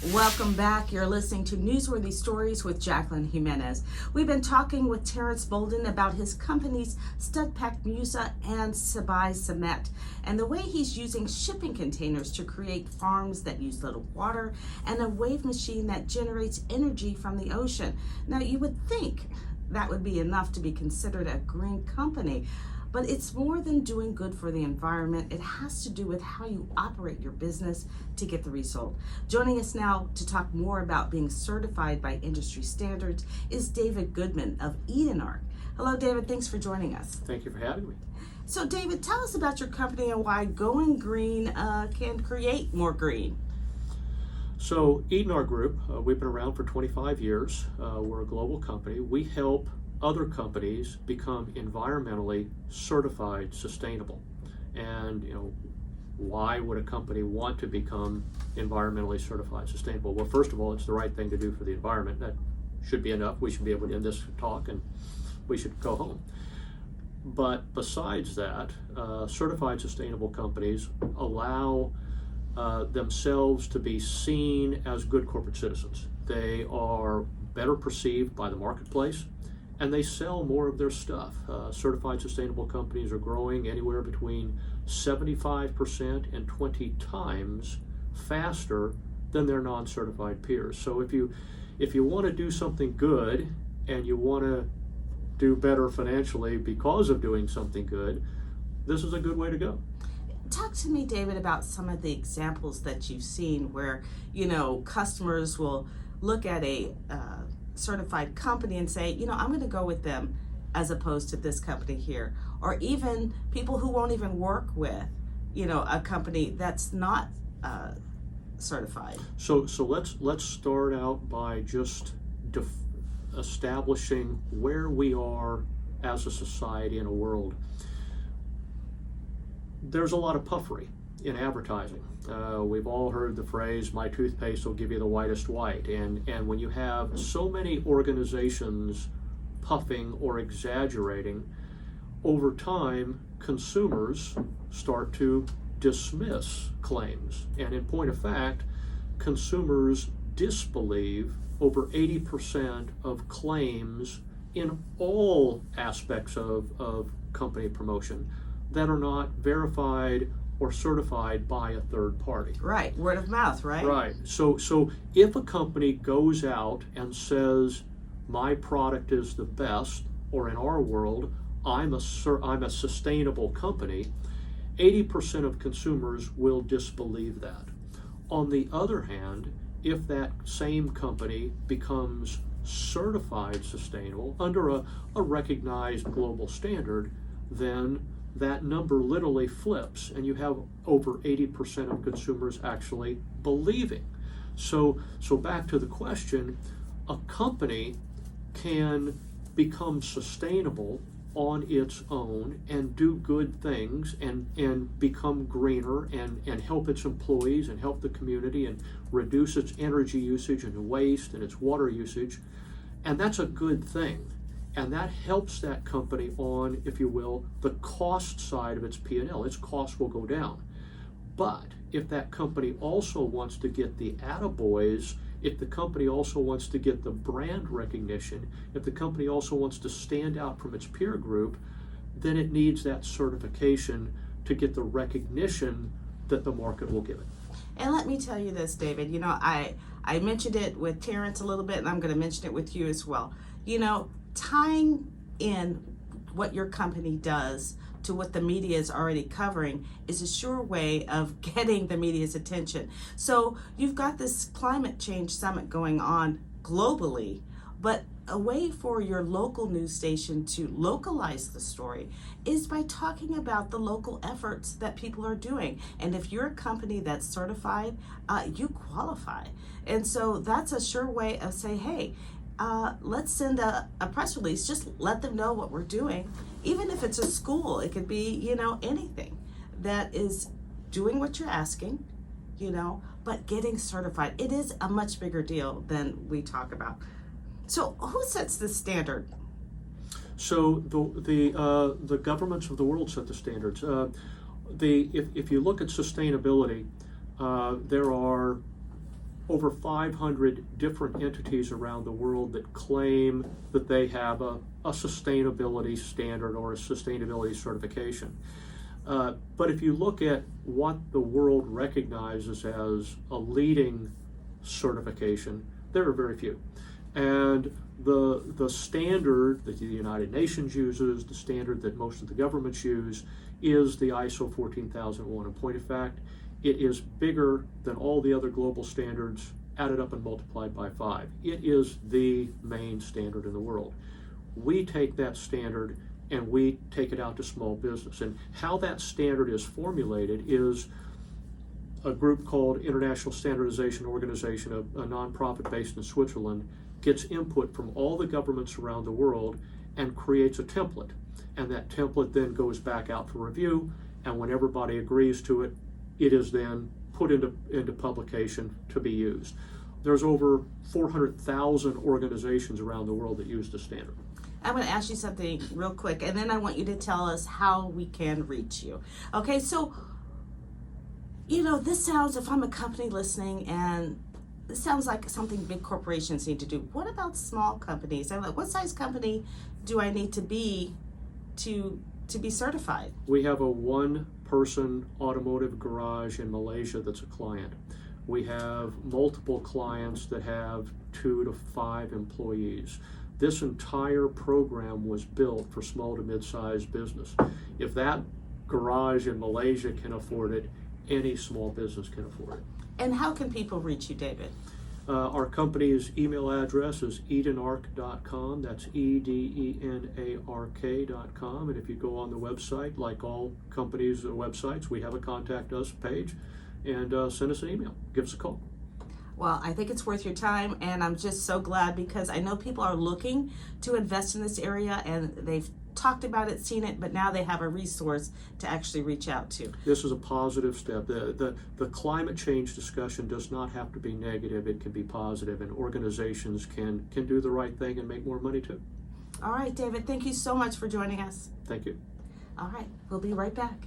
Welcome back. You're listening to Newsworthy Stories with Jacqueline Jimenez. We've been talking with Terrence Bolden about his companies Studpack Musa and Sabai Cement and the way he's using shipping containers to create farms that use little water and a wave machine that generates energy from the ocean. Now, you would think that would be enough to be considered a green company, but it's more than doing good for the environment. It has to do with how you operate your business to get the result. Joining us now to talk more about being certified by industry standards is David Goodman of Edenarc. Hello, David. Thanks for joining us. Thank you for having me. So, David, tell us about your company and why going green can create more green. So, Edenarc Group, we've been around for 25 years. We're a global company. We help other companies become environmentally certified sustainable. And why would a company want to become environmentally certified sustainable? Well, first of all, it's the right thing to do for the environment. That should be enough. We should be able to end this talk and we should go home. But besides that, certified sustainable companies allow themselves to be seen as good corporate citizens. They are better perceived by the marketplace, and they sell more of their stuff. Certified sustainable companies are growing anywhere between 75% and 20 times faster than their non-certified peers. So if you want to do something good and you want to do better financially because of doing something good, this is a good way to go. Talk to me, David, about some of the examples that you've seen where, customers will look at a certified company and say, I'm going to go with them as opposed to this company here. Or even people who won't even work with, a company that's not certified. So let's start out by just establishing where we are as a society and a world. There's a lot of puffery in advertising. We've all heard the phrase, my toothpaste will give you the whitest white. And when you have so many organizations puffing or exaggerating, over time, consumers start to dismiss claims. And in point of fact, consumers disbelieve over 80% of claims in all aspects of company promotion that are not verified or certified by a third party. Right, word of mouth, right? Right. So if a company goes out and says, my product is the best, or in our world, I'm a sustainable company, 80% of consumers will disbelieve that. On the other hand, if that same company becomes certified sustainable under a recognized global standard, then that number literally flips and you have over 80% of consumers actually believing. So back to the question, a company can become sustainable on its own and do good things and become greener and help its employees and help the community and reduce its energy usage and waste and its water usage. And that's a good thing. And that helps that company on, if you will, the cost side of its P&L. Its costs will go down. But if that company also wants to get the attaboys, if the company also wants to get the brand recognition, if the company also wants to stand out from its peer group, then it needs that certification to get the recognition that the market will give it. And let me tell you this, David, I mentioned it with Terrence a little bit, and I'm going to mention it with you as well. Tying in what your company does to what the media is already covering is a sure way of getting the media's attention. So you've got this climate change summit going on globally, but a way for your local news station to localize the story is by talking about the local efforts that people are doing. And if you're a company that's certified, you qualify. And so that's a sure way of saying, hey, let's send a press release. Just let them know what we're doing. Even if it's a school, it could be, anything that is doing what you're asking, but getting certified. It is a much bigger deal than we talk about. So who sets the standard? So the governments of the world set the standards. If you look at sustainability, there are over 500 different entities around the world that claim that they have a sustainability standard or a sustainability certification. But if you look at what the world recognizes as a leading certification, there are very few. And the standard that the United Nations uses, the standard that most of the governments use, is the ISO 14001. In point of fact, it is bigger than all the other global standards added up and multiplied by 5. It is the main standard in the world. We take that standard and we take it out to small business. And how that standard is formulated is a group called International Standardization Organization, a nonprofit based in Switzerland, gets input from all the governments around the world and creates a template. And that template then goes back out for review, and when everybody agrees to it, it is then put into publication to be used. There's over 400,000 organizations around the world that use the standard. I'm going to ask you something real quick, and then I want you to tell us how we can reach you. Okay, so, this sounds, if I'm a company listening, and this sounds like something big corporations need to do. What about small companies? I'm like, what size company do I need to be certified? We have a one-person automotive garage in Malaysia that's a client. We have multiple clients that have 2 to 5 employees. This entire program was built for small to mid-sized business. If that garage in Malaysia can afford it, any small business can afford it. And how can people reach you, David? Our company's email address is edenark.com. That's EDENARK.com. And if you go on the website, like all companies' websites, we have a contact us page, and send us an email. Give us a call. Well, I think it's worth your time, and I'm just so glad because I know people are looking to invest in this area, and they've talked about it, seen it, but now they have a resource to actually reach out to. This is a positive step. The climate change discussion does not have to be negative. It can be positive, and organizations can do the right thing and make more money too. All right, David, thank you so much for joining us. Thank you. All right, we'll be right back.